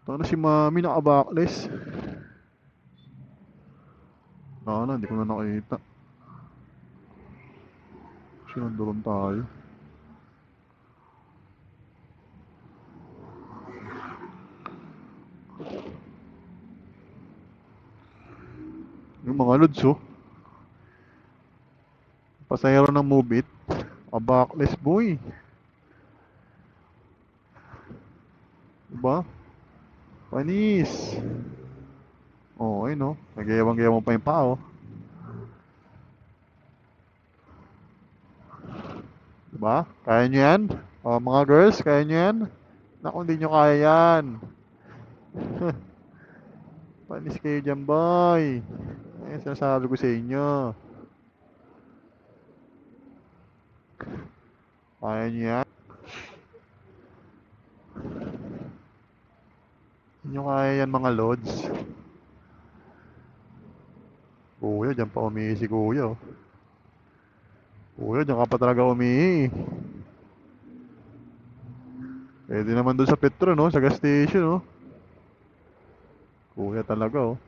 Ano si Mami naka-backless? Hindi ko na nakita. Sinunduron tayo. Yung mga lods, oh. Pasahero ng Move It. Naka-backless, boy. Diba? Panis. Oh, ayun, oh. Nag-iwang-iwang pa yung paa, oh. Diba? Kaya nyo yan? Oh, mga girls, kaya nyo yan? Naku, hindi nyo kaya yan. Panis kayo dyan, boy. Ayun, sinasabi ko sa inyo. Kaya nyo yan? Hindi nyo kaya yan, mga lods. Kuya, dyan pa umihi si kuya, oh. Kuya, dyan ka pa talaga umihi. Pwede naman doon sa Petro, no? Sa gas station, no? Kuya talaga, oh.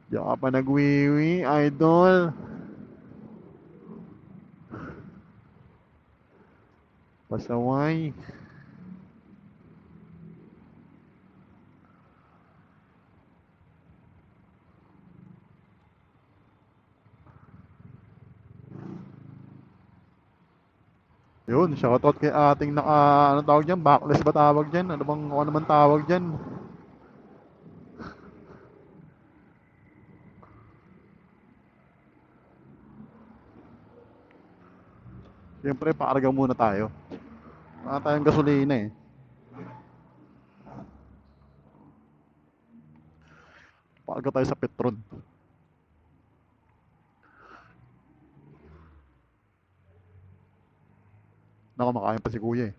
Diyan ka pa nagwiwi, idol. Pasaway. Yun, shoutout kay ating ano tawag dyan? Backless ba tawag dyan? Ano bang, ano naman tawag dyan? Siyempre, pakarga muna tayo. Wala tayong gasolina eh. Pakarga tayo sa Petron. Naku, makain pa si kuya eh.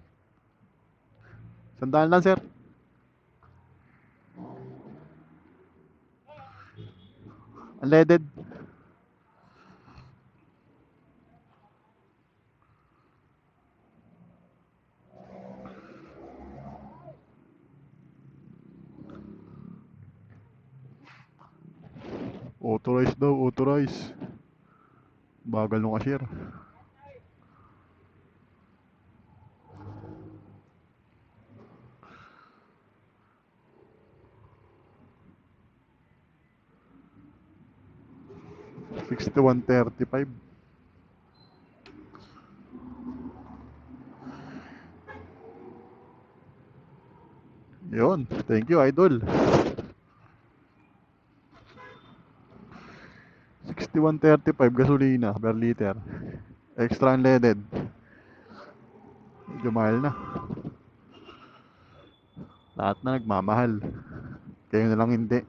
Sandaan lang, sir. Unleaded. Authorize daw, authorize. Bagal nung cashier. $61.35. Yun. Thank you, idol. 61.35 gasolina per liter. Extra unleaded. Medyo mahal na. Lahat na nagmamahal. Kayo na lang hindi.